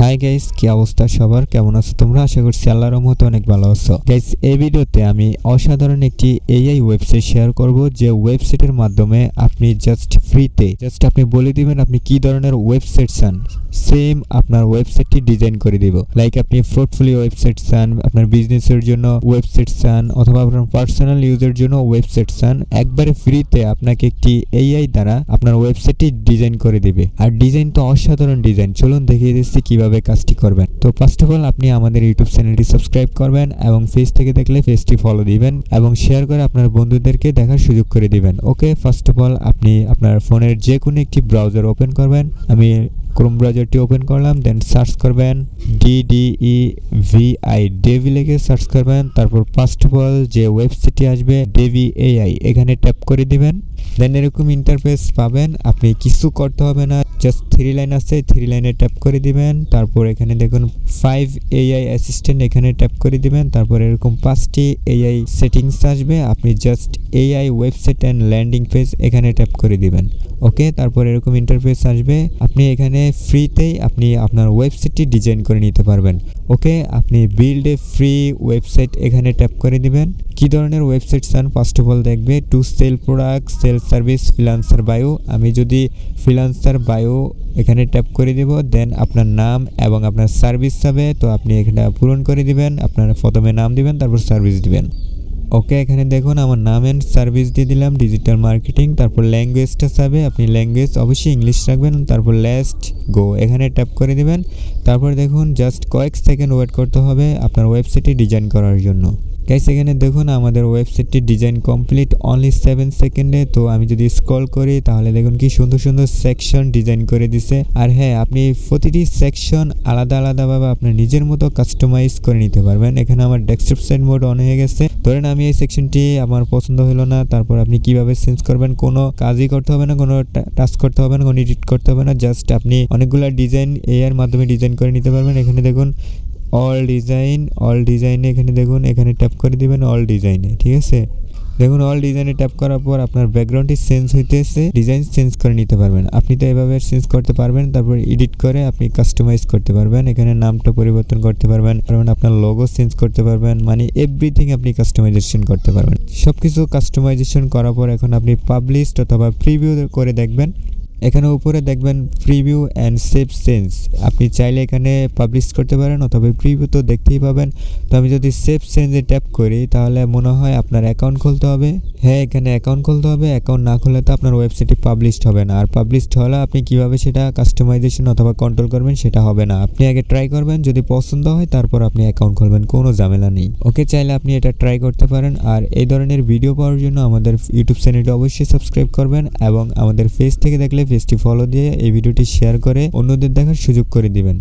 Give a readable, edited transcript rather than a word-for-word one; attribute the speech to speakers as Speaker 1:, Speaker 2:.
Speaker 1: Hi guys, কি অবস্থা সবার? কেমন আছো তোমরা? আশা করছি আল্লাহর রহমতে অনেক ভালো আছো। গাইস, এই ভিডিওতে আমি অসাধারণ একটি এআই ওয়েবসাইট শেয়ার করব, যে ওয়েবসাইটের মাধ্যমে আপনি জাস্ট ফ্রিতে আপনি বলে দিবেন আপনি কি ধরনের ওয়েবসাইট চান, সেম আপনার ওয়েবসাইটটি ডিজাইন করে দিব। লাইক আপনি পোর্টফোলিও ওয়েবসাইট চান, আপনার বিজনেসের জন্য ওয়েবসাইট চান, অথবা আপনার পার্সোনাল ইউজের জন্য ওয়েবসাইট চান, একবারে ফ্রিতে আপনাকে একটি এআই দ্বারা আপনার ওয়েবসাইটটি ডিজাইন করে দিবে। আর ডিজাইন তো অসাধারণ ডিজাইন। চলুন দেখিয়ে দিচ্ছি কিভাবে কাজটি করবেন। তো ফার্স্ট অফ অল আপনি আমাদের ইউটিউব চ্যানেলটি সাবস্ক্রাইব করবেন এবং পেজ থেকে দেখলে পেজটি ফলো দিবেন এবং শেয়ার করে আপনার বন্ধুদেরকে দেখার সুযোগ করে দিবেন। ওকে, ফার্স্ট অফ অল আপনি আপনার ফোনের যে কোনো একটি ব্রাউজার ওপেন করবেন। আমি ক্রোম ব্রাউজারটি ওপেন করলাম, দেন সার্চ করবেন ddevi লিখে সার্চ করবেন। তারপর ফার্স্ট অফ অল যে ওয়েবসাইটটি আসবে 𝐷𝐵 AI, এখানে ট্যাপ করে দিবেন। দেন এরকম ইন্টারফেস পাবেন। আপনি কিছু করতে হবে না, জাস্ট 3 লাইন আছে, 3 লাইনে ট্যাপ করে দিবেন। তারপর এখানে দেখুন 5 AI অ্যাসিস্ট্যান্ট, এখানে ট্যাপ করে দিবেন। তারপর এরকম 5টি AI সেটিংস আসবে, আপনি just AI website and landing page এখানে ট্যাপ করে দিবেন। ওকে, তারপর এরকম ইন্টারফেস আসবে। আপনি এখানে ফ্রিতেই আপনি আপনার ওয়েবসাইটটি ডিজাইন করে নিতে পারবেন। ওকে, আপনি বিল্ড এ ফ্রি ওয়েবসাইট এখানে ট্যাপ করে দিবেন। কি ধরনের ওয়েবসাইট চান ফার্স্ট অফ অল দেখবে, to sell product, sell service, freelancer bio. আমি যদি ফ্রিল্যান্সার বায়ো এখানে ট্যাপ করে দিব, দেন আপনার নাম এবং আপনার সার্ভিস চাবে, তো আপনি এখানে পূরণ করে দিবেন। আপনার প্রথমে নাম দিবেন, তারপর সার্ভিস দিবেন। ওকে, এখানে দেখুন আমার নাম এন্ড সার্ভিস দিয়ে দিলাম ডিজিটাল মার্কেটিং। তারপর ল্যাঙ্গুয়েজটা চাবে, আপনি ল্যাঙ্গুয়েজ অবশ্যই ইংলিশ রাখবেন। তারপর লেটস গো এখানে ট্যাপ করে দিবেন। তারপর দেখুন জাস্ট কয়েক সেকেন্ড ওয়েট করতে হবে আপনার ওয়েবসাইটটি ডিজাইন করার জন্য। গাইস, এখানে দেখুন আমাদের ওয়েবসাইটটি ডিজাইন কমপ্লিট অনলি 7 সেকেন্ডে। তো আমি যদি স্ক্রল করি তাহলে দেখুন কি সুন্দর সুন্দর সেকশন ডিজাইন করে দিছে। আর হ্যাঁ, আপনি প্রতিটি সেকশন আলাদা আলাদাভাবে আপনার নিজের মতো কাস্টমাইজ করে নিতে পারবেন। এখানে আমার ডেস্কটপ মোড অন হয়ে গেছে। ধরেন আমি এই সেকশনটি আমার পছন্দ হলো না, তারপর আপনি কিভাবে চেঞ্জ করবেন, কোনো কাজই করতে হবে না, কোনো টাস্ক করতে হবে না, কোনো এডিট করতে হবে না, জাস্ট আপনি অনেকগুলো ডিজাইন এর মাধ্যমে ডিজাইন করে নিতে পারবেন। এখানে দেখুন অল ডিজাইনে এখানে দেখুন, এখানে ট্যাপ করে দিবেন অল ডিজাইনে। ঠিক আছে, দেখুন অল ডিজাইনে ট্যাপ করার পর আপনার ব্যাকগ্রাউন্ডটি চেঞ্জ হইতেছে, ডিজাইন চেঞ্জ করে নিতে পারবেন। আপনি তো এভাবে চেঞ্জ করতে পারবেন। তারপর এডিট করে আপনি কাস্টমাইজ করতে পারবেন। এখানে নামটা পরিবর্তন করতে পারবেন, কারণ আপনার লোগো চেঞ্জ করতে পারবেন, মানে এভরিথিং আপনি কাস্টমাইজেশন করতে পারবেন। সব কিছু কাস্টমাইজেশন করার পর এখন আপনি পাবলিশড অথবা প্রিভিউ করে দেখবেন। এখানে উপরে দেখবেন প্রিভিউ অ্যান্ড সেভ চেঞ্জ, আপনি চাইলে এখানে পাবলিশ করতে পারেন অথবা প্রিভিউ তো দেখতেই পাবেন। তো আমি যদি সেভ চেঞ্জে ট্যাপ করি তাহলে মনে হয় আপনার অ্যাকাউন্ট খুলতে হবে। হ্যাঁ, এখানে অ্যাকাউন্ট খুলতে হবে। অ্যাকাউন্ট না খুললে তো আপনার ওয়েবসাইটটি পাবলিশড হবে না। আর পাবলিশড হলে আপনি কিভাবে সেটা কাস্টমাইজেশন অথবা কন্ট্রোল করবেন সেটা হবে না। আপনি আগে ট্রাই করবেন, যদি পছন্দ হয় তারপর আপনি অ্যাকাউন্ট খুলবেন, কোনো ঝামেলা নেই। ওকে, চাইলে আপনি এটা ট্রাই করতে পারেন। আর এই ধরনের ভিডিও পাওয়ার জন্য আমাদের ইউটিউব চ্যানেলটি অবশ্যই সাবস্ক্রাইব করবেন এবং আমাদের পেজ থেকে দেখলে পেজটি ফলো দিয়ে এই ভিডিওটি শেয়ার করে অন্যদের দেখার সুযোগ করে দিবেন।